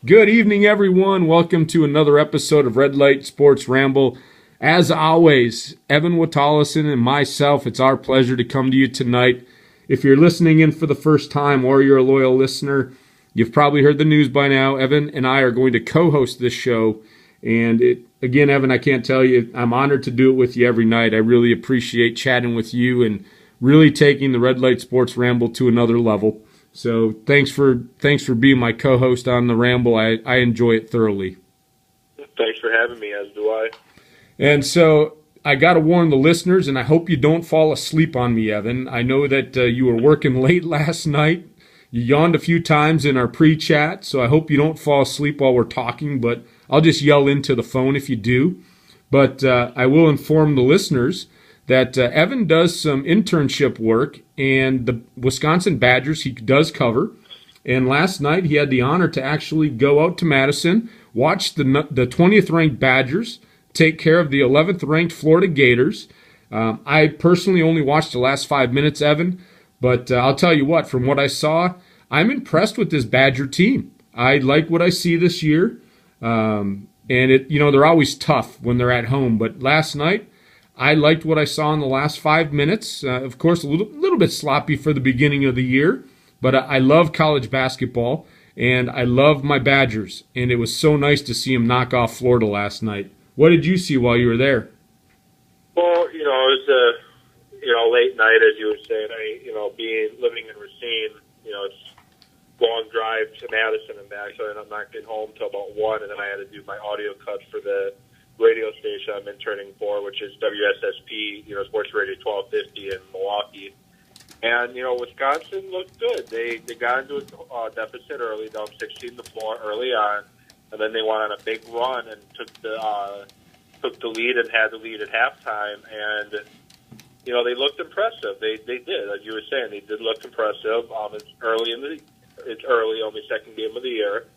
Good evening, everyone. Welcome to another episode of Light Sports Ramble. As always, Evan Watallison and myself, it's our pleasure to come to you tonight. If you're listening in for the first time or you're a loyal listener, you've probably heard the news by now. Evan and I are going to co-host this show. And again, Evan, I can't tell you, I'm honored to do it with you every night. I really appreciate chatting with you and really taking the Light Sports Ramble to another level. So thanks for being my co-host on the Ramble. I enjoy it thoroughly. Thanks for having me, as do I. And so I got to warn the listeners, and I hope you don't fall asleep on me, Evan. I know that you were working late last night. You yawned a few times in our pre-chat, so I hope you don't fall asleep while we're talking, but I'll just yell into the phone if you do. But I will inform the listeners that Evan does some internship work, and the Wisconsin Badgers he does cover. And last night he had the honor to actually go out to Madison, watch the 20th ranked Badgers take care of the 11th ranked Florida Gators. I personally only watched the last 5 minutes, Evan, but I'll tell you what, from what I saw, I'm impressed with this Badger team. I like what I see this year, and they're always tough when they're at home. But last night, I liked what I saw in the last 5 minutes. Of course, a little bit sloppy for the beginning of the year, but I love college basketball, and I love my Badgers, and it was so nice to see them knock off Florida last night. What did you see while you were there? Well, it was a late night, as you were saying. Living in Racine, it's a long drive to Madison and back, so I'm not getting home till about 1, and then I had to do my audio cut for the radio station I'm interning for, which is WSSP, Sports Radio 1250 in Milwaukee. And, Wisconsin looked good. They got into a deficit early, down 16-4 early on, and then they went on a big run and took the lead and had the lead at halftime. And, they looked impressive. They did, as you were saying, they did look impressive. It's early, only second game of the year.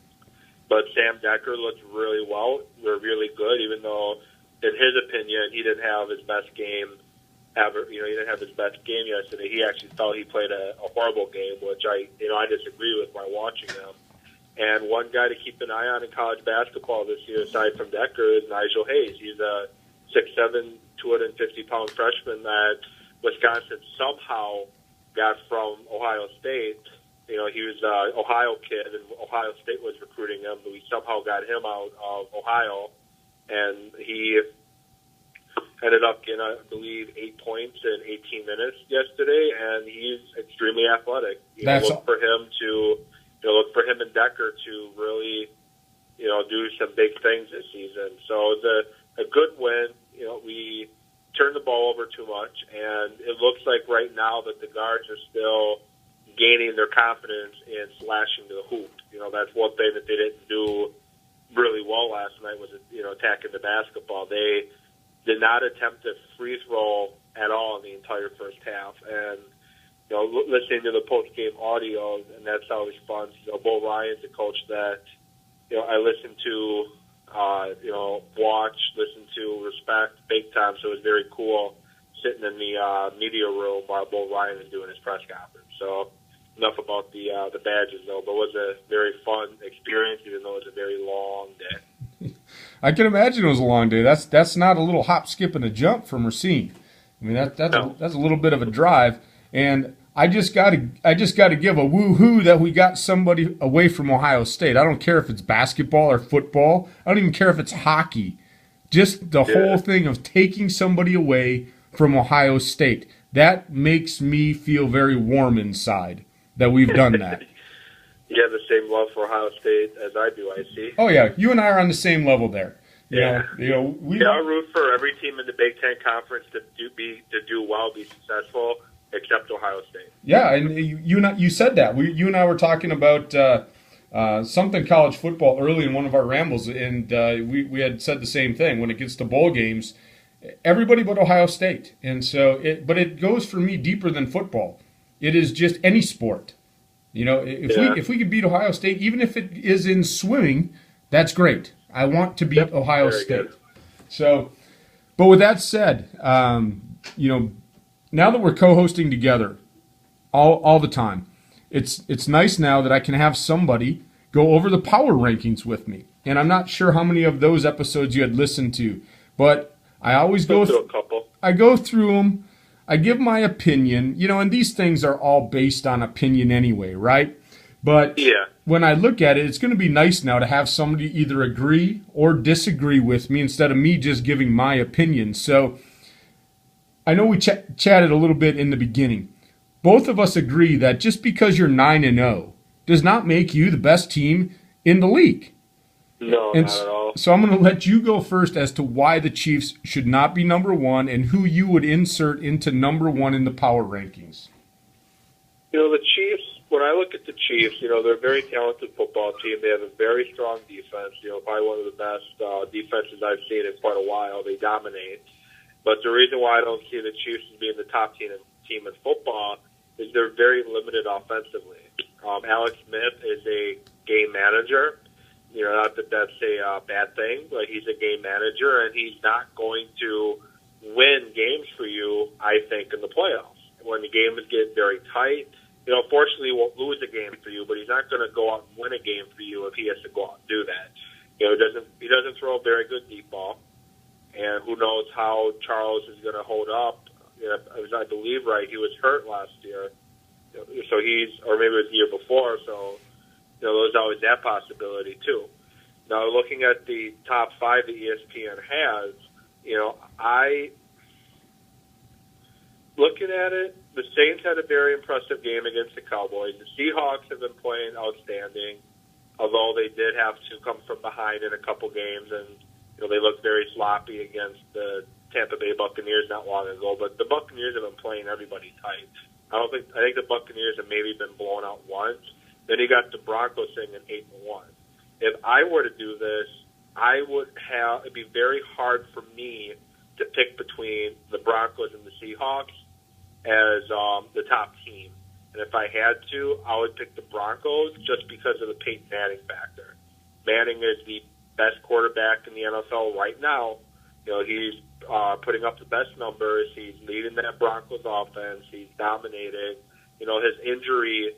But Sam Decker looked really well. They're really good, even though, in his opinion, he didn't have his best game ever. He didn't have his best game yesterday. He actually felt he played a horrible game, which I disagree with by watching him. And one guy to keep an eye on in college basketball this year, aside from Decker, is Nigel Hayes. He's a 6'7", 250-pound freshman that Wisconsin somehow got from Ohio State. He was an Ohio kid, and Ohio State was recruiting him, but we somehow got him out of Ohio, and he ended up getting, I believe, 8 points in 18 minutes yesterday, and he's extremely athletic. Look for him and Decker to really, do some big things this season. So it's a good win. We turned the ball over too much, and it looks like right now that the guards are still gaining their confidence in slashing to the hoop. That's one thing that they didn't do really well last night was, attacking the basketball. They did not attempt a free throw at all in the entire first half. And, listening to the post-game audio, and that's always fun. Bo Ryan's a coach that, I listen to, watch, listen to, respect big time. So it was very cool sitting in the media room while Bo Ryan is doing his press conference. So enough about the Badgers, though, but it was a very fun experience, even though it was a very long day. I can imagine it was a long day. That's not a little hop, skip, and a jump from Racine. I mean, that's a little bit of a drive, and I just got to give a woo-hoo that we got somebody away from Ohio State. I don't care if it's basketball or football. I don't even care if it's hockey. Just the whole thing of taking somebody away from Ohio State. That makes me feel very warm inside that we've done that. You have the same love for Ohio State as I do, I see. Oh, yeah. You and I are on the same level there. I root for every team in the Big Ten Conference to do well, be successful, except Ohio State. Yeah, and you said that. You and I were talking about something college football early in one of our rambles, and we had said the same thing. When it gets to bowl games, everybody but Ohio State. And so, but it goes for me deeper than football. It is just any sport. If we could beat Ohio State, even if it is in swimming, that's great. I want to beat Ohio State. Good. So, but with that said, now that we're co-hosting together all the time, it's nice now that I can have somebody go over the power rankings with me. And I'm not sure how many of those episodes you had listened to, but I always go through a couple. I go through them. I give my opinion, and these things are all based on opinion anyway, right? But Yeah. when I look at it, it's going to be nice now to have somebody either agree or disagree with me instead of me just giving my opinion. So I know we chatted a little bit in the beginning. Both of us agree that just because you're 9-0 does not make you the best team in the league. No, not at all. So I'm going to let you go first as to why the Chiefs should not be number one and who you would insert into number one in the power rankings. The Chiefs, when I look at the Chiefs, they're a very talented football team. They have a very strong defense, probably one of the best defenses I've seen in quite a while. They dominate. But the reason why I don't see the Chiefs as being the top team in football is they're very limited offensively. Alex Smith is a game manager. Not that that's a bad thing, but he's a game manager, and he's not going to win games for you, I think, in the playoffs. When the game is getting very tight, fortunately he won't lose a game for you, but he's not going to go out and win a game for you if he has to go out and do that. He doesn't throw a very good deep ball, and who knows how Charles is going to hold up. As I believe right, he was hurt last year, so or maybe it was the year before, so there's always that possibility too. Now, looking at the top five that ESPN has, looking at it, the Saints had a very impressive game against the Cowboys. The Seahawks have been playing outstanding, although they did have to come from behind in a couple games, and they looked very sloppy against the Tampa Bay Buccaneers not long ago. But the Buccaneers have been playing everybody tight. I think the Buccaneers have maybe been blown out once. Then you got the Broncos sitting at 8-1. If I were to do this, it'd be very hard for me to pick between the Broncos and the Seahawks as the top team. And if I had to, I would pick the Broncos just because of the Peyton Manning factor. Manning is the best quarterback in the NFL right now. He's putting up the best numbers. He's leading that Broncos offense. He's dominating. His injury,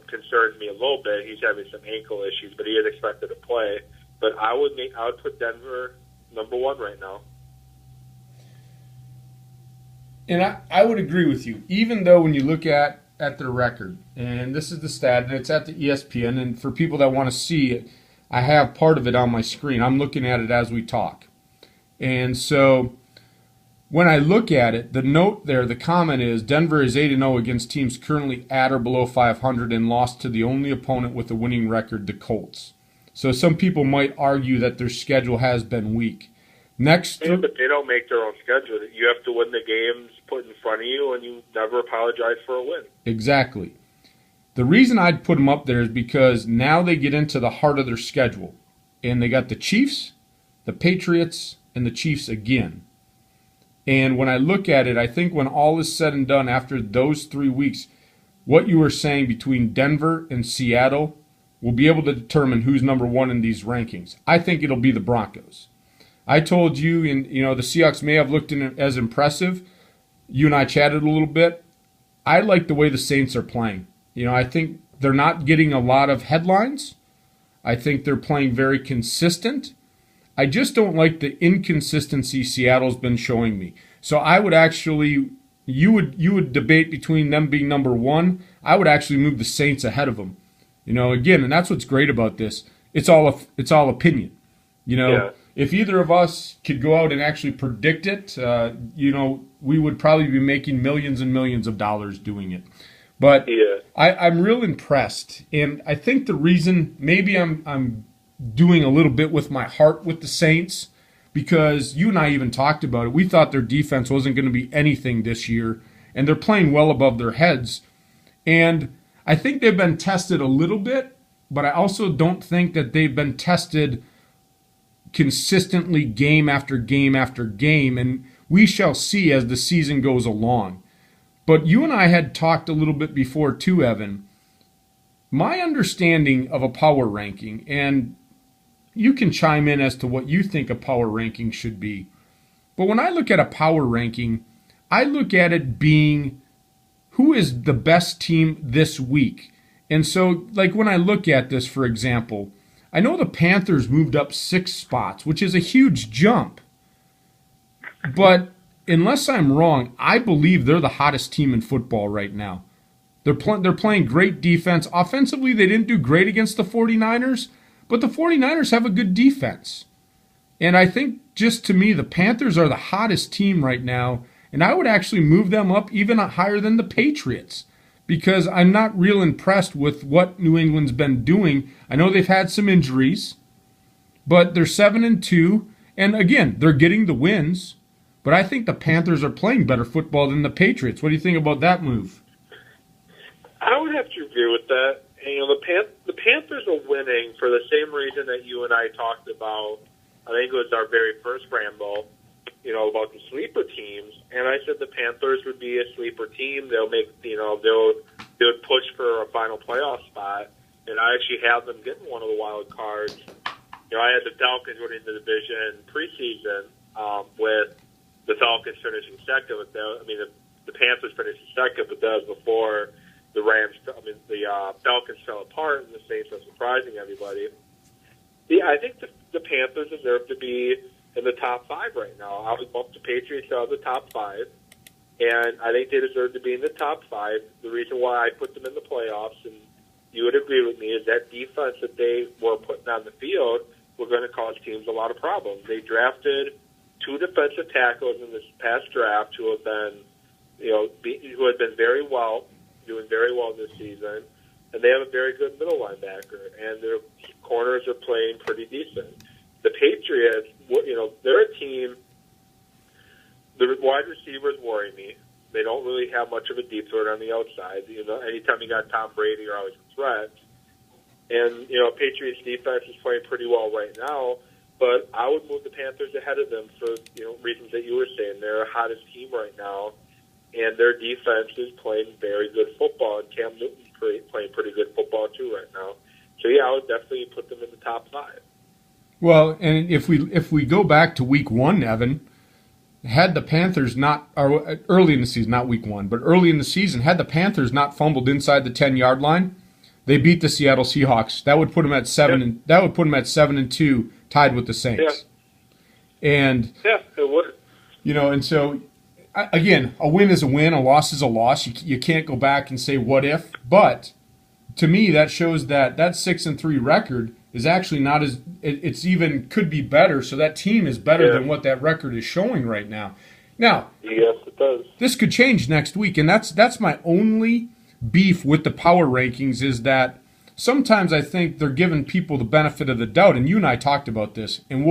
concerns me a little bit. He's having some ankle issues, but he is expected to play. But I would put Denver number one right now. And I would agree with you, even though when you look at their record, and this is the stat, and it's at the ESPN, and for people that want to see it, I have part of it on my screen. I'm looking at it as we talk. And so when I look at it, the note there, the comment is Denver is 8-0 against teams currently at or below 500 and lost to the only opponent with a winning record, the Colts. So some people might argue that their schedule has been weak. But they don't make their own schedule. You have to win the games put in front of you, and you never apologize for a win. Exactly. The reason I'd put them up there is because now they get into the heart of their schedule. And they got the Chiefs, the Patriots, and the Chiefs again. And when I look at it, I think when all is said and done after those 3 weeks, what you were saying between Denver and Seattle will be able to determine who's number one in these rankings. I think it'll be the Broncos. I told you, the Seahawks may have looked as impressive. You and I chatted a little bit. I like the way the Saints are playing. I think they're not getting a lot of headlines. I think they're playing very consistent. I just don't like the inconsistency Seattle's been showing me. So I would actually, you would debate between them being number one. I would actually move the Saints ahead of them. Again, and that's what's great about this. It's all opinion. Yeah. If either of us could go out and actually predict it, we would probably be making millions and millions of dollars doing it. But yeah. I'm real impressed, and I think the reason maybe I'm doing a little bit with my heart with the Saints, because you and I even talked about it. We thought their defense wasn't going to be anything this year, and they're playing well above their heads. And I think they've been tested a little bit, but I also don't think that they've been tested consistently game after game after game, and we shall see as the season goes along. But you and I had talked a little bit before too, Evan. My understanding of a power ranking, and you can chime in as to what you think a power ranking should be, but when I look at a power ranking, I look at it being who is the best team this week. And so, like when I look at this, for example, I know the Panthers moved up 6 spots, which is a huge jump. But unless I'm wrong, I believe they're the hottest team in football right now. They're playing great defense. Offensively, they didn't do great against the 49ers, but the 49ers have a good defense. And I think, just to me, the Panthers are the hottest team right now, and I would actually move them up even higher than the Patriots because I'm not real impressed with what New England's been doing. I know they've had some injuries, but they're 7-2, and again, they're getting the wins. But I think the Panthers are playing better football than the Patriots. What do you think about that move? I would have to agree with that. And, the Panthers are winning for the same reason that you and I talked about. I think it was our very first ramble, about the sleeper teams. And I said the Panthers would be a sleeper team. They'll make, they would push for a final playoff spot. And I actually have them getting one of the wild cards. I had the Falcons winning the division preseason with the Falcons finishing second. But the Panthers finishing second, but that was before the Falcons fell apart, and the Saints are surprising everybody. Yeah, I think the Panthers deserve to be in the top 5 right now. I would bump the Patriots out of the top 5, and I think they deserve to be in the top 5. The reason why I put them in the playoffs, and you would agree with me, is that defense that they were putting on the field were going to cause teams a lot of problems. They drafted 2 defensive tackles in this past draft who have been, who had been doing very well this season, and they have a very good middle linebacker, and their corners are playing pretty decent. The Patriots, they're a team. The wide receivers worry me. They don't really have much of a deep threat on the outside. Anytime you got Tom Brady, you're always a threat. And Patriots defense is playing pretty well right now. But I would move the Panthers ahead of them for reasons that you were saying. They're the hottest team right now, and their defense is playing very good football. And Cam Newton's playing pretty good football too right now. So yeah, I would definitely put them in the top 5. Well, and if we go back to Week 1, Evan, had the Panthers not, or early in the season, not Week 1, but early in the season, had the Panthers not fumbled inside the 10-yard line, they beat the Seattle Seahawks. That would put them at 7, and that would put them at 7-2, tied with the Saints. Yeah. And yeah, it would. And so again, a win is a win, a loss is a loss. You can't go back and say what if, but to me that shows that 6-3 record is actually not as it's even could be better. So that team is better than what that record is showing right now. Now, yes, it does. This could change next week, and that's my only beef with the power rankings is that sometimes I think they're giving people the benefit of the doubt, and you and I talked about this, and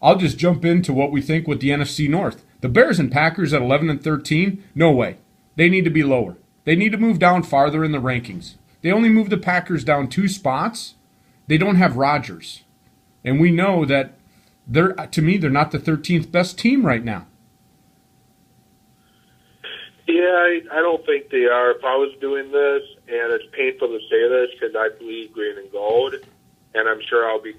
I'll just jump into what we think with the NFC North. The Bears and Packers at 11-13, no way. They need to be lower. They need to move down farther in the rankings. They only moved the Packers down 2 spots. They don't have Rodgers. And we know that they're not the 13th best team right now. Yeah, I don't think they are. If I was doing this, and it's painful to say this because I bleed green and gold, and I'm sure I'll be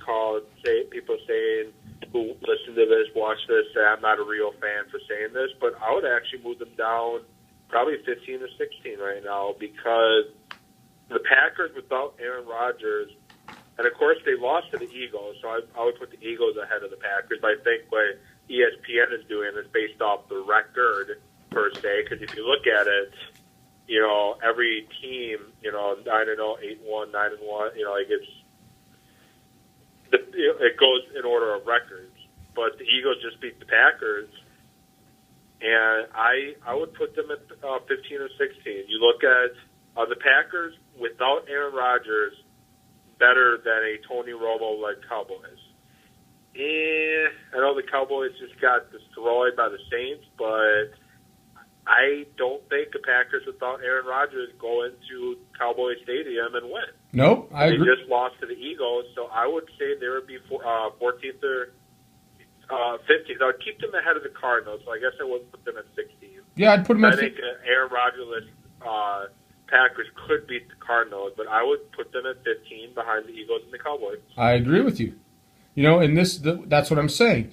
people saying who listen to this, watch this, say I'm not a real fan for saying this, but I would actually move them down probably 15 or 16 right now because the Packers without Aaron Rodgers, and of course they lost to the Eagles, so I would put the Eagles ahead of the Packers, but I think what ESPN is doing is based off the record per se, because if you look at it, every team, 9-0, 8-1, 9-1, it goes in order of records. But the Eagles just beat the Packers, and I would put them at 15 or 16. You look at the Packers without Aaron Rodgers, better than a Tony Romo-led Cowboys. I know the Cowboys just got destroyed by the Saints, but I don't think the Packers without Aaron Rodgers go into Cowboy Stadium and win. Nope, I agree. They just lost to the Eagles, so I would say they would be 14th or 15th. I would keep them ahead of the Cardinals, so I guess I wouldn't put them at 16. Yeah, I'd put them at 15. I think Aaron Rodgers' Packers could beat the Cardinals, but I would put them at 15 behind the Eagles and the Cowboys. I agree with you. And that's what I'm saying.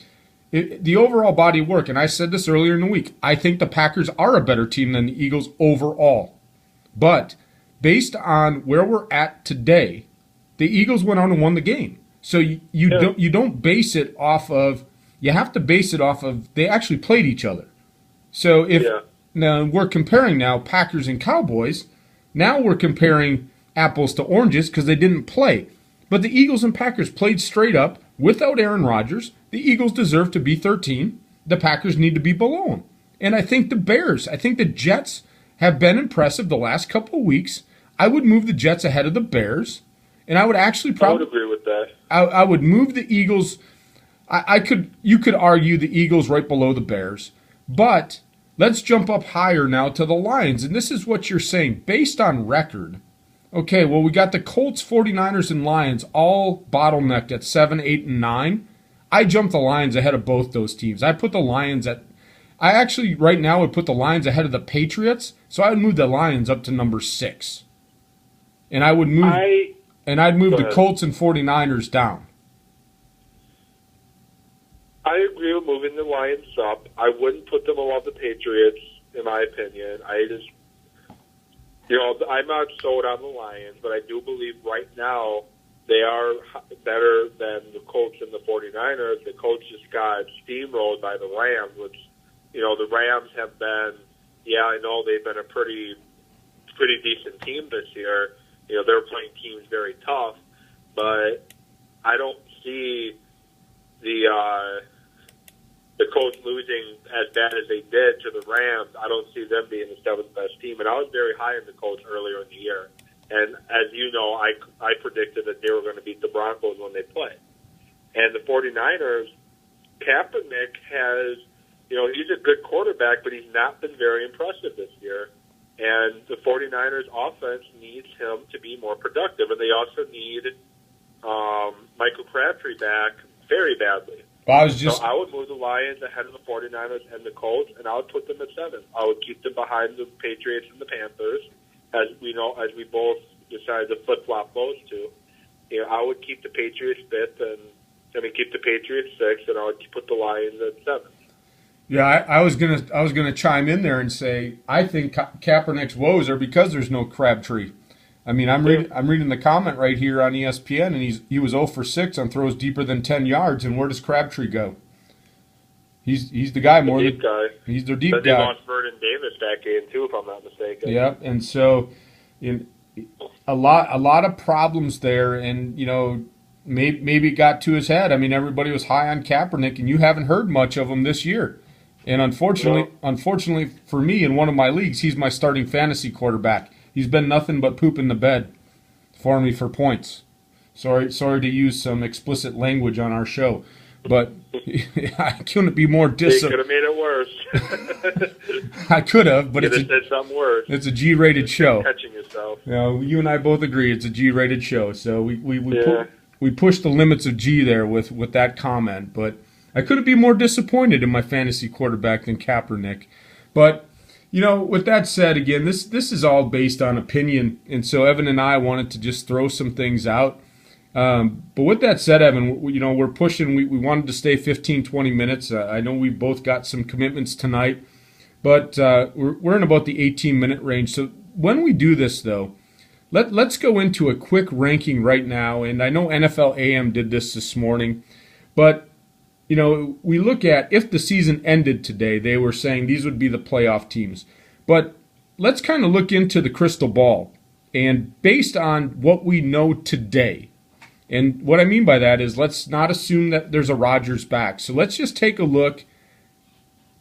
The overall body of work, and I said this earlier in the week, I think the Packers are a better team than the Eagles overall. But based on where we're at today, the Eagles went on and won the game. So you don't base it off of, you have to base it off of they actually played each other. So if now we're comparing now Packers and Cowboys, now we're comparing apples to oranges because they didn't play. But the Eagles and Packers played straight up without Aaron Rodgers. The Eagles deserve to be 13. The Packers need to be below them. And I think the Jets have been impressive the last couple of weeks. I would move the Jets ahead of the Bears. And I would actually probably... I would agree with that. I would move the Eagles... You could argue the Eagles right below the Bears. But let's jump up higher now to the Lions. And this is what you're saying. Based on record... Okay, well, we got the Colts, 49ers, and Lions all bottlenecked at 7, 8, and 9. I jumped the Lions ahead of both those teams. I put the Lions at... I actually, right now, would put the Lions ahead of the Patriots, so I would move the Lions up to number 6. And I would move... I'd move the Colts and 49ers down. I agree with moving the Lions up. I wouldn't put them above the Patriots, in my opinion. I'm not sold on the Lions, but I do believe right now they are better than the Colts and the 49ers. The Colts just got steamrolled by the Rams, which, the Rams have been, I know they've been a pretty decent team this year. They're playing teams very tough, but I don't see the Colts losing as bad as they did to the Rams. I don't see them being the 7th best team. And I was very high on the Colts earlier in the year. And as you know, I predicted that they were going to beat the Broncos when they play. And the 49ers, Kaepernick has, he's a good quarterback, but he's not been very impressive this year. And the 49ers offense needs him to be more productive. And they also need Michael Crabtree back very badly. So I would move the Lions ahead of the 49ers and the Colts, and I would put them at 7. I would keep them behind the Patriots and the Panthers, as we both decided to flip-flop those two. I would keep the Patriots 5th, keep the Patriots 6th, and I would put the Lions at 7. Yeah, I was gonna chime in there and say I think Kaepernick's woes are because there's no Crabtree. I mean, I'm reading the comment right here on ESPN, and he was 0 for 6 on throws deeper than 10 yards. And where does Crabtree go? He's the guy more than he's their deep guy. They lost Vernon Davis that game too, if I'm not mistaken. Yeah, and so a lot of problems there, and maybe it got to his head. I mean, everybody was high on Kaepernick, and you haven't heard much of him this year. And unfortunately for me, in one of my leagues, he's my starting fantasy quarterback. He's been nothing but poop in the bed for me for points. Sorry to use some explicit language on our show, but I couldn't be more You could have made it worse. I could have, but said something worse. It's a G-rated show. Catching yourself. You and I both agree it's a G-rated show, so we pushed the limits of G there with that comment. But I couldn't be more disappointed in my fantasy quarterback than Kaepernick, but. With that said, again, this is all based on opinion, and so Evan and I wanted to just throw some things out. But with that said, Evan, we're pushing. We wanted to stay 15, 20 minutes. I know we've both got some commitments tonight, but we're in about the 18-minute range. So when we do this, though, let's go into a quick ranking right now. And I know NFL AM did this morning, but we look at if the season ended today, they were saying these would be the playoff teams. But let's kind of look into the crystal ball. And based on what we know today, and what I mean by that is let's not assume that there's a Rodgers back. So let's just take a look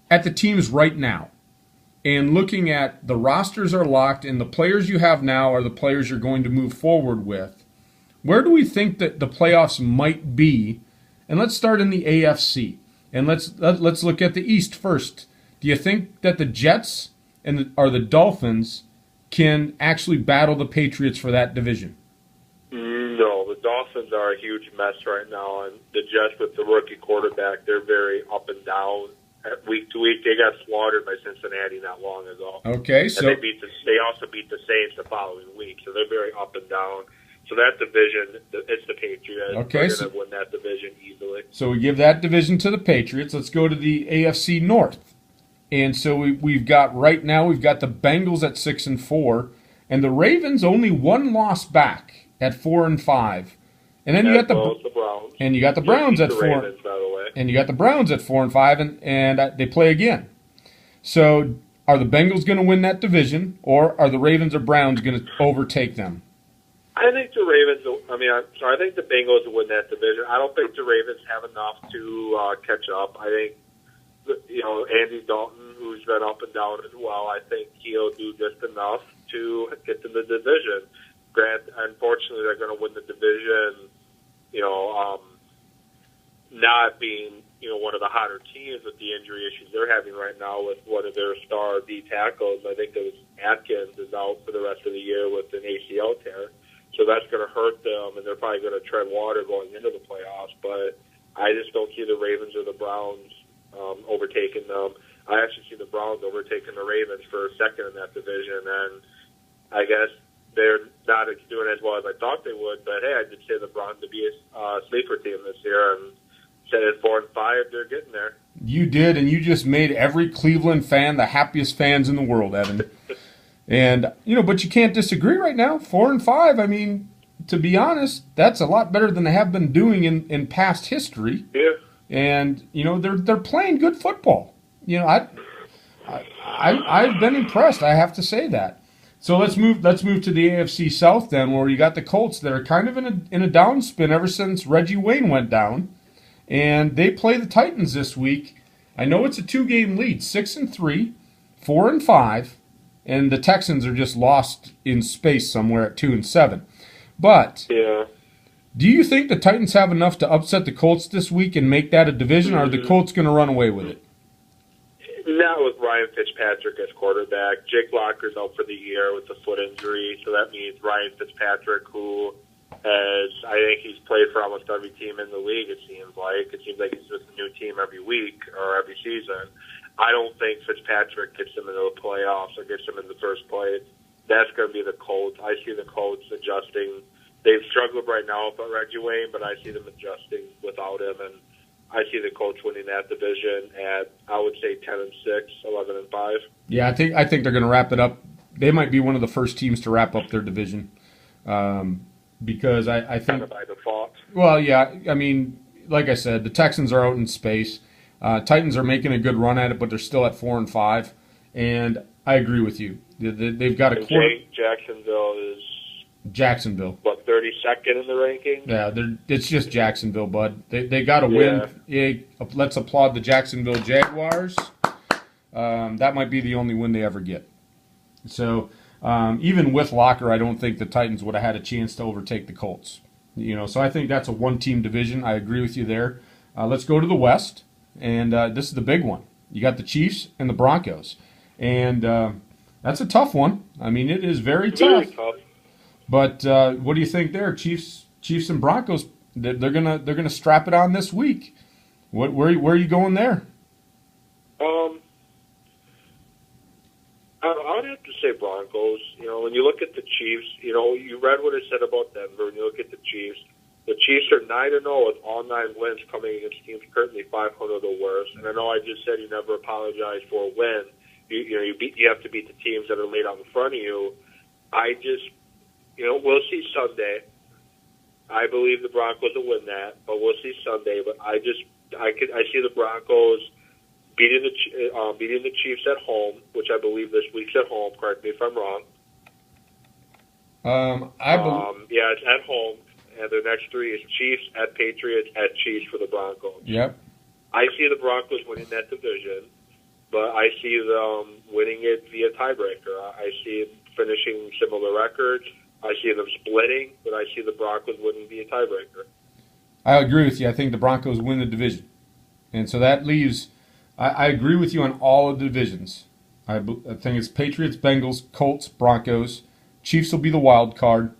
at the teams right now. And looking at the rosters are locked and the players you have now are the players you're going to move forward with. Where do we think that the playoffs might be? And let's start in the AFC. And let's look at the East first. Do you think that the Jets or the Dolphins can actually battle the Patriots for that division? No, the Dolphins are a huge mess right now, and the Jets with the rookie quarterback, they're very up and down. Week to week, they got slaughtered by Cincinnati not long ago. Okay, so and they also beat the Saints the following week, so they're very up and down. So that division, it's the Patriots. Okay, they're going to win that division easily. So we give that division to the Patriots. Let's go to the AFC North. And so we've got the Bengals at 6-4, and the Ravens only one loss back at 4-5. And then you got the Browns. And you got the Browns at 4. Ravens, by the way. And you got the Browns at 4-5, and they play again. So are the Bengals going to win that division, or are the Ravens or Browns going to overtake them? I think the Ravens. I think the Bengals will win that division. I don't think the Ravens have enough to catch up. I think Andy Dalton, who's been up and down as well, I think he'll do just enough to get to the division. Unfortunately, they're going to win the division. Not being one of the hotter teams with the injury issues they're having right now with one of their star D tackles. I think it was Atkins is out for the rest of the year with an ACL tear. So that's going to hurt them, and they're probably going to tread water going into the playoffs. But I just don't see the Ravens or the Browns overtaking them. I actually see the Browns overtaking the Ravens for second in that division, and I guess they're not doing as well as I thought they would. But, hey, I did say the Browns to be a sleeper team this year, and said at 4-5, they're getting there. You did, and you just made every Cleveland fan the happiest fans in the world, Evan. And, but you can't disagree right now. 4-5, I mean, to be honest, that's a lot better than they have been doing in past history. Yeah. And, they're playing good football. I've been impressed, I have to say that. So let's move to the AFC South then, where you got the Colts that are kind of in a downspin ever since Reggie Wayne went down. And they play the Titans this week. I know it's a 2-game lead, 6-3, 4-5. And the Texans are just lost in space somewhere at 2-7. But do you think the Titans have enough to upset the Colts this week and make that a division, or are the Colts going to run away with it? Not with Ryan Fitzpatrick as quarterback. Jake Locker's out for the year with a foot injury, so that means Ryan Fitzpatrick, who I think he's played for almost every team in the league, it seems like. It seems like he's with a new team every week or every season. I don't think Fitzpatrick gets them into the playoffs or gets them in the first place. That's going to be the Colts. I see the Colts adjusting. They've struggled right now with Reggie Wayne, but I see them adjusting without him, and I see the Colts winning that division at, I would say, 10-6, 11-5. Yeah, I think they're going to wrap it up. They might be one of the first teams to wrap up their division, because I think kind of by default. Well, yeah, I mean, like I said, the Texans are out in space. Titans are making a good run at it, but they're still at 4-5. And I agree with you. They've got a Jacksonville. What, 32nd in the rankings? Yeah, it's just Jacksonville, bud. They got to win. Yeah, let's applaud the Jacksonville Jaguars. That might be the only win they ever get. So even with Locker, I don't think the Titans would have had a chance to overtake the Colts. So I think that's a one-team division. I agree with you there. Let's go to the West. And this is the big one. You got the Chiefs and the Broncos. And that's a tough one. I mean, it is very tough. But what do you think there? Chiefs and Broncos, they're gonna strap it on this week. Where are you going there? I would have to say Broncos. When you look at the Chiefs, you read what I said about Denver. When you look at the Chiefs are 9-0 with all 9 wins coming against teams currently 500 or worse. And I know I just said you never apologize for a win. You have to beat the teams that are laid out in front of you. We'll see Sunday. I believe the Broncos will win that, but we'll see Sunday. But I see the Broncos beating the Chiefs at home, which I believe this week's at home. Correct me if I'm wrong. Yeah, it's at home. And the next 3 is Chiefs at Patriots at Chiefs for the Broncos. Yep. I see the Broncos winning that division, but I see them winning it via tiebreaker. I see them finishing similar records. I see them splitting, but I see the Broncos winning via tiebreaker. I agree with you. I think the Broncos win the division. And so that leaves – I agree with you on all of the divisions. I think it's Patriots, Bengals, Colts, Broncos. Chiefs will be the wild card.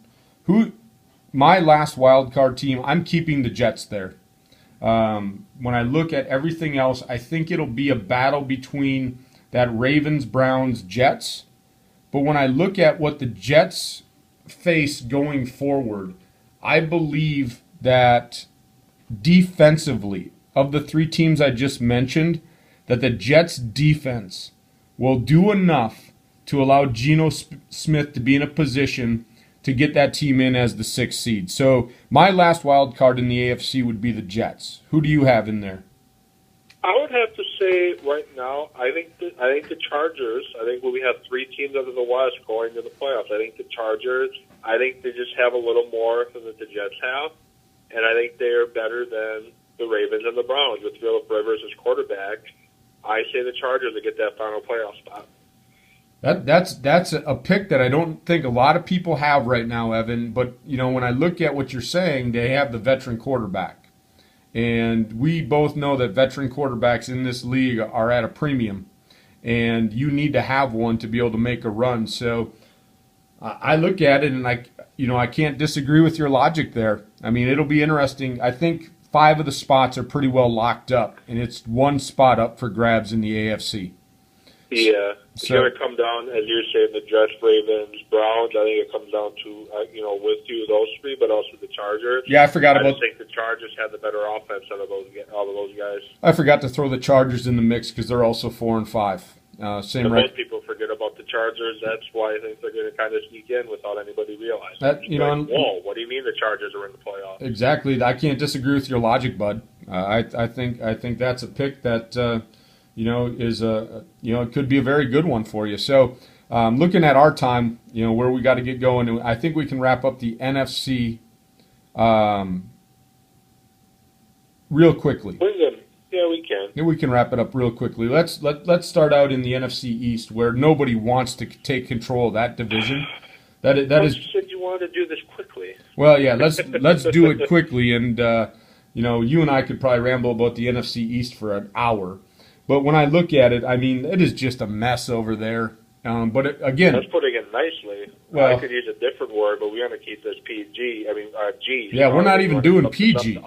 My last wild card team, I'm keeping the Jets there. When I look at everything else, I think it'll be a battle between that Ravens, Browns, Jets. But when I look at what the Jets face going forward, I believe that defensively, of the 3 teams I just mentioned, that the Jets' defense will do enough to allow Geno Smith to be in a position to get that team in as the 6th seed. So my last wild card in the AFC would be the Jets. Who do you have in there? I would have to say right now, I think the Chargers. I think we have 3 teams out of the West going to the playoffs. I think the Chargers. I think they just have a little more than the Jets have, and I think they are better than the Ravens and the Browns with Phillip Rivers as quarterback. I say the Chargers to get that final playoff spot. That's a pick that I don't think a lot of people have right now, Evan. But when I look at what you're saying, they have the veteran quarterback, and we both know that veteran quarterbacks in this league are at a premium, and you need to have one to be able to make a run. So I look at it, and I can't disagree with your logic there. I mean, it'll be interesting. I think 5 of the spots are pretty well locked up, and it's 1 spot up for grabs in the AFC. Yeah, it's going to come down, as you're saying, the Jets, Ravens, Browns. I think it comes down to, with you, those 3, but also the Chargers. Yeah, I forgot about. I think the Chargers have the better offense out of all of those guys. I forgot to throw the Chargers in the mix because they're also 4 and 5. Same right. Most people forget about the Chargers. That's why I think they're going to kind of sneak in without anybody realizing. Whoa, what do you mean the Chargers are in the playoffs? Exactly. I can't disagree with your logic, bud. I think that's a pick that. Is it could be a very good one for you. So, looking at our time, where we got to get going, I think we can wrap up the NFC real quickly. Yeah, we can. Yeah, we can wrap it up real quickly. Let's start out in the NFC East, where nobody wants to take control of that division. That is. You said you wanted to do this quickly. Well, yeah, let's do it quickly, and you and I could probably ramble about the NFC East for an hour. But when I look at it, I mean, it is just a mess over there. But again, that's putting it nicely. Well, I could use a different word, but we want to keep this PG. I mean, G. Yeah, we're not even doing PG.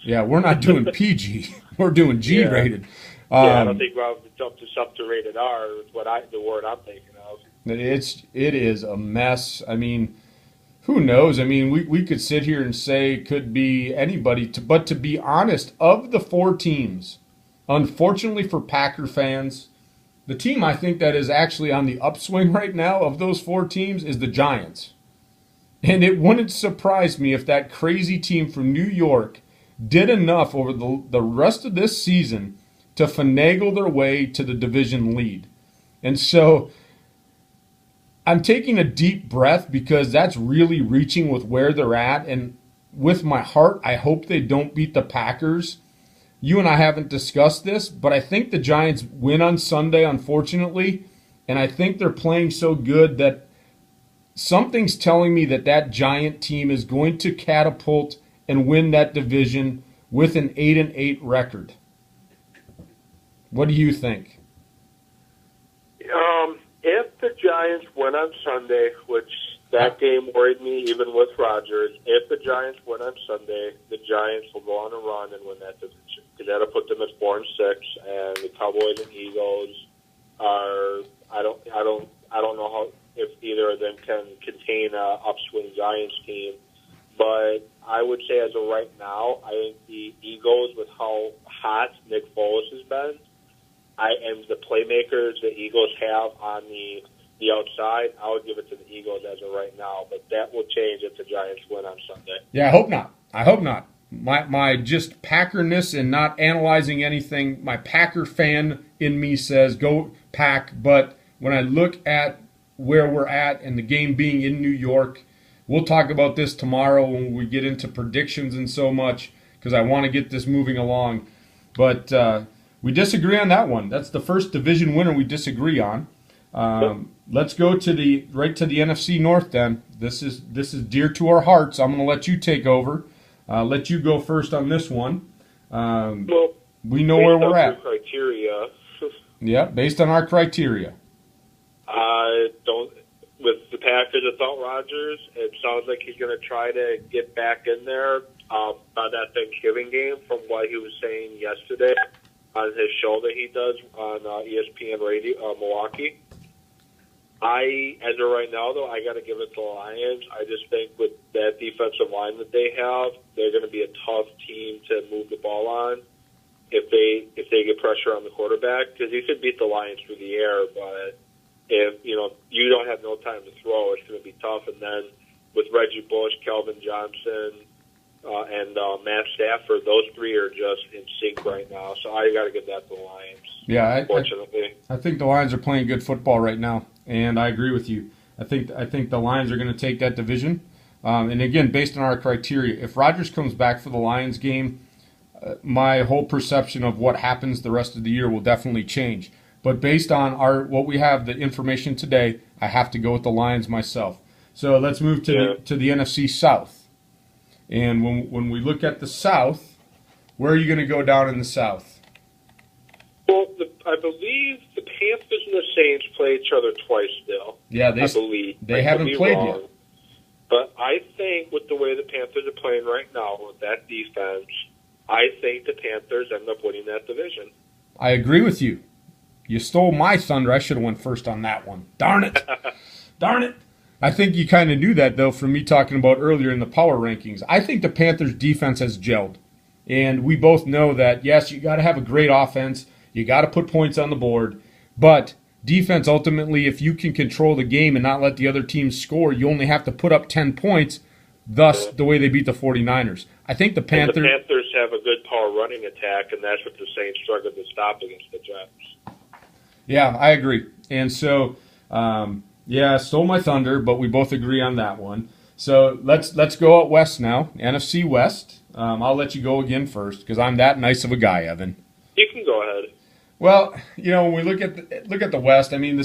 Yeah, we're not doing PG. We're doing G rated. I don't think we'll jump to rated R. Is the word I'm thinking of. It is a mess. I mean, who knows? I mean, we could sit here and say it could be anybody. But to be honest, of the 4 teams. Unfortunately for Packer fans, the team I think that is actually on the upswing right now of those 4 teams is the Giants. And it wouldn't surprise me if that crazy team from New York did enough over the rest of this season to finagle their way to the division lead. And so I'm taking a deep breath because that's really reaching with where they're at. And with my heart, I hope they don't beat the Packers. You and I haven't discussed this, but I think the Giants win on Sunday, unfortunately, and I think they're playing so good that something's telling me that Giant team is going to catapult and win that division with an 8-8 record. What do you think? If the Giants win on Sunday, which that game worried me even with Rodgers, if the Giants win on Sunday, the Giants will go on a run and win that division. Because that'll put them at 4-6, and the Cowboys and Eagles are. I don't know how if either of them can contain a upswing Giants team, but I would say as of right now, I think the Eagles, with how hot Nick Foles has been, and the playmakers the Eagles have on the outside, I would give it to the Eagles as of right now. But that will change if the Giants win on Sunday. Yeah, I hope not. My just Packerness and not analyzing anything, my Packer fan in me says go Pack. But when I look at where we're at and the game being in New York, we'll talk about this tomorrow when we get into predictions and so much because I want to get this moving along. But we disagree on that one. That's the first division winner we disagree on. Let's go to the NFC North then. This is dear to our hearts. I'm going to let you take over. Let you go first on this one. We know where we're at. Criteria. Yeah, based on our criteria. With the Packers without Rodgers, it sounds like he's going to try to get back in there by that Thanksgiving game from what he was saying yesterday on his show that he does on ESPN Radio, Milwaukee. As of right now, though, I got to give it to the Lions. I just think with that defensive line that they have, they're going to be a tough team to move the ball on if they get pressure on the quarterback. Because you could beat the Lions through the air, but if you don't have no time to throw, it's going to be tough. And then with Reggie Bush, Kelvin Johnson, and Matt Stafford, those three are just in sync right now. So I got to give that to the Lions. Yeah, unfortunately. I think the Lions are playing good football right now, and I agree with you. I think the Lions are going to take that division. And again, based on our criteria, if Rodgers comes back for the Lions game, my whole perception of what happens the rest of the year will definitely change. But based on what we have, the information today, I have to go with the Lions myself. So let's move to the NFC South. And when we look at the South, where are you going to go down in the South? Well, I believe the Panthers and the Saints play each other twice still. Yeah, I believe they haven't played yet. But I think with the way the Panthers are playing right now with that defense, I think the Panthers end up winning that division. I agree with you. You stole my thunder. I should have went first on that one. Darn it. Darn it. I think you kind of knew that, though, from me talking about earlier in the power rankings. I think the Panthers' defense has gelled. And we both know that, yes, you got to have a great offense. You got to put points on the board. But defense, ultimately, if you can control the game and not let the other team score, you only have to put up 10 points, thus the way they beat the 49ers. I think the Panthers... And the Panthers have a good power running attack, and that's what the Saints struggled to stop against the Jets. Yeah, I agree. And so, stole my thunder, but we both agree on that one. So let's go out west now, NFC West. I'll let you go again first because I'm that nice of a guy, Evan. You can go ahead. Well, when we look at the West, I mean,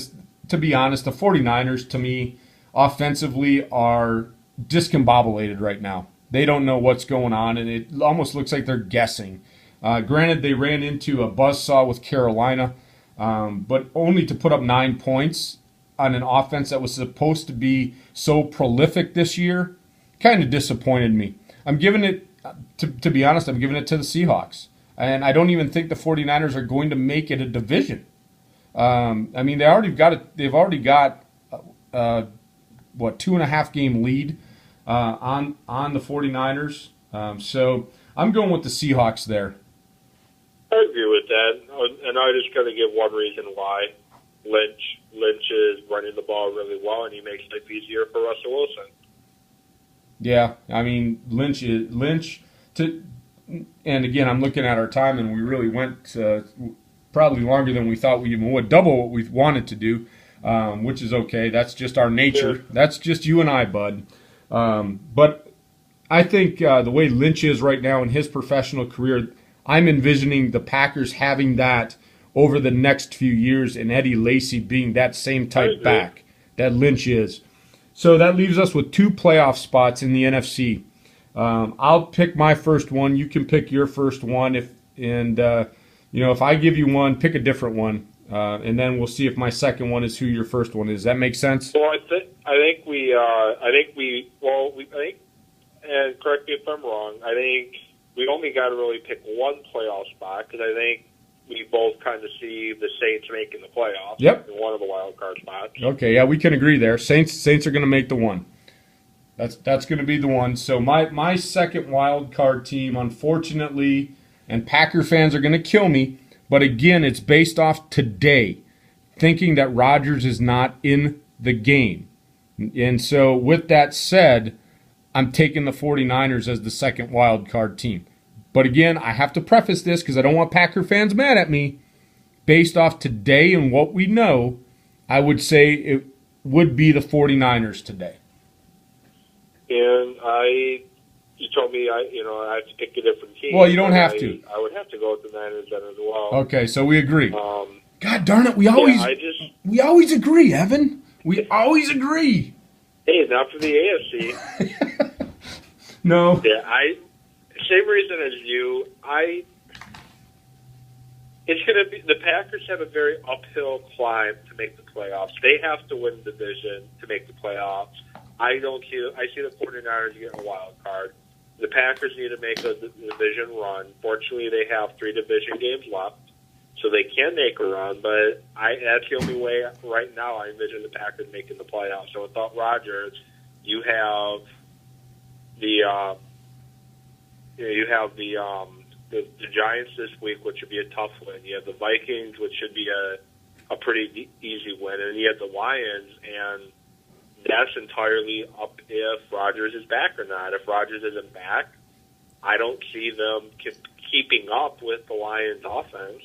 to be honest, the 49ers, to me, offensively are discombobulated right now. They don't know what's going on, and it almost looks like they're guessing. Granted, they ran into a buzzsaw with Carolina, but only to put up 9 points on an offense that was supposed to be so prolific this year kind of disappointed me. I'm giving it, to be honest, I'm giving it to the Seahawks. And I don't even think the 49ers are going to make it a division. I mean, they've already got 2.5 game lead on the 49ers. So I'm going with the Seahawks there. I agree with that. And I just got to give one reason why. Lynch is running the ball really well, and he makes life easier for Russell Wilson. Yeah, I mean, Lynch. And again, I'm looking at our time, and we really went probably longer than we thought we even would, double what we wanted to do, which is okay. That's just our nature. Yeah. That's just you and I, bud. But I think the way Lynch is right now in his professional career, I'm envisioning the Packers having that over the next few years, and Eddie Lacy being that same type back that Lynch is. So that leaves us with 2 playoff spots in the NFC. I'll pick my first one. You can pick your first one. If I give you one, pick a different one, and then we'll see if my second one is who your first one is. Does that make sense? Well, I think, and correct me if I'm wrong, I think we only got to really pick one playoff spot because I think we both kind of see the Saints making the playoffs. Yep. In one of the wild card spots. Okay, yeah, we can agree there. Saints are going to make the one. That's going to be the one. So my second wild card team, unfortunately, and Packer fans are going to kill me, but again, it's based off today, thinking that Rodgers is not in the game. And so with that said, I'm taking the 49ers as the second wild card team. But again, I have to preface this because I don't want Packer fans mad at me. Based off today and what we know, I would say it would be the 49ers today. And you told me I have to pick a different team. Well, you don't have to. I would have to go with the Niners then as well. Okay, so we agree. God darn it, we always agree, Evan. We always agree. Hey, not for the AFC. No. Yeah, same reason as you. It's going to be the Packers have a very uphill climb to make the playoffs. They have to win the division to make the playoffs. I see the 49ers getting a wild card. The Packers need to make a division run. Fortunately, they have 3 division games left, so they can make a run. But that's the only way right now I envision the Packers making the playoffs. So without Rodgers, you have the Giants this week, which should be a tough win. You have the Vikings, which should be a a pretty easy win. And you had the Lions, and that's entirely up if Rodgers is back or not. If Rodgers isn't back, I don't see them keeping up with the Lions' offense.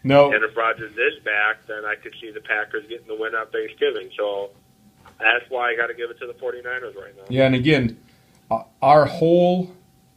No. And if Rodgers is back, then I could see the Packers getting the win on Thanksgiving. So that's why I got to give it to the 49ers right now. Yeah, and again, our whole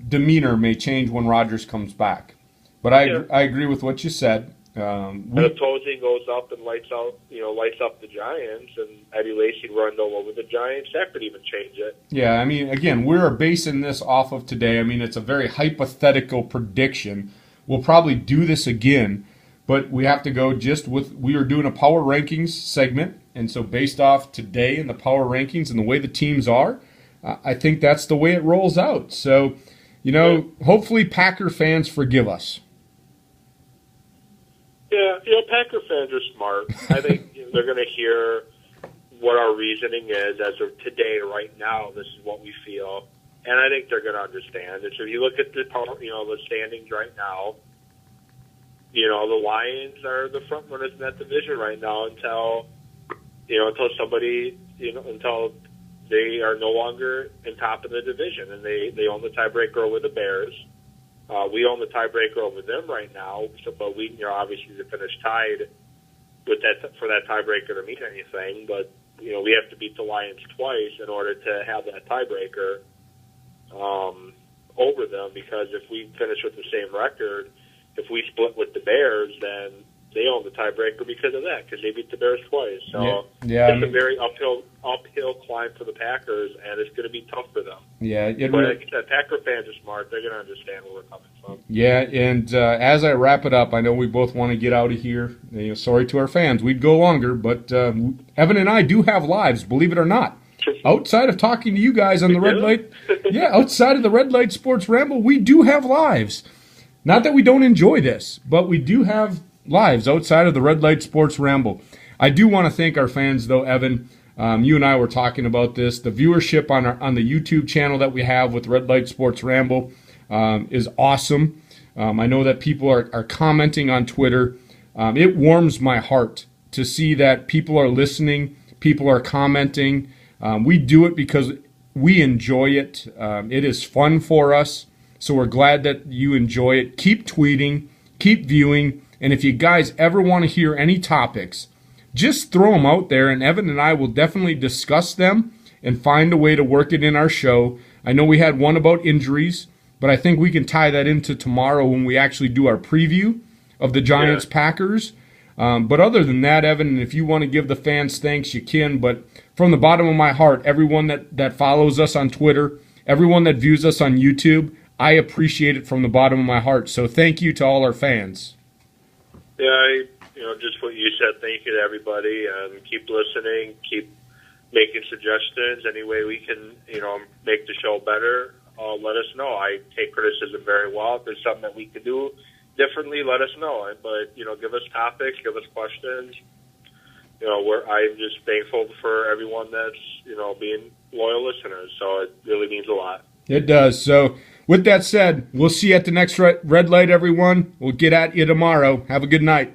demeanor may change when Rodgers comes back. But I agree with what you said. And if Posey goes up and lights up the Giants, and Eddie Lacy runs all over the Giants, that could even change it. Yeah, I mean, again, we're basing this off of today. I mean, it's a very hypothetical prediction. We'll probably do this again, but we have to go just with, we are doing a power rankings segment, and so based off today and the power rankings and the way the teams are, I think that's the way it rolls out. So, hopefully Packer fans forgive us. Yeah, Packer fans are smart. I think they're going to hear what our reasoning is as of today, right now. This is what we feel, and I think they're going to understand. And so, if you look at the standings right now, the Lions are the front runners in that division right now until they are no longer in top of the division, and they own the tiebreaker over the Bears. We own the tiebreaker over them right now, but we obviously to finish tied with that for that tiebreaker to mean anything. But we have to beat the Lions twice in order to have that tiebreaker over them. Because if we finish with the same record, if we split with the Bears, then they own the tiebreaker because of that, because they beat the Bears twice. So it's a very uphill climb for the Packers, and it's going to be tough for them. Yeah, but like I said, Packer fans are smart. They're going to understand where we're coming from. Yeah, and as I wrap it up, I know we both want to get out of here. Sorry to our fans. We'd go longer, but Evan and I do have lives, believe it or not. Outside of talking to you guys on the Red Light, outside of the Red Light Sports Ramble, we do have lives. Not that we don't enjoy this, but we do have lives outside of the Red Light Sports Ramble. I do want to thank our fans, though, Evan. You and I were talking about this. The viewership on the YouTube channel that we have with Red Light Sports Ramble is awesome. I know that people are commenting on Twitter. It warms my heart to see that people are listening, people are commenting. We do it because we enjoy it. It is fun for us, so we're glad that you enjoy it. Keep tweeting, keep viewing. And if you guys ever want to hear any topics, just throw them out there, and Evan and I will definitely discuss them and find a way to work it in our show. I know we had one about injuries, but I think we can tie that into tomorrow when we actually do our preview of the Giants-Packers. But other than that, Evan, if you want to give the fans thanks, you can. But from the bottom of my heart, everyone that follows us on Twitter, everyone that views us on YouTube, I appreciate it from the bottom of my heart. So thank you to all our fans. Yeah, just what you said. Thank you to everybody, and keep listening, keep making suggestions. Any way we can, make the show better, let us know. I take criticism very well. If there's something that we can do differently, let us know. But, give us topics, give us questions. I'm just thankful for everyone that's, being loyal listeners. So it really means a lot. It does. So with that said, we'll see you at the next red light, everyone. We'll get at you tomorrow. Have a good night.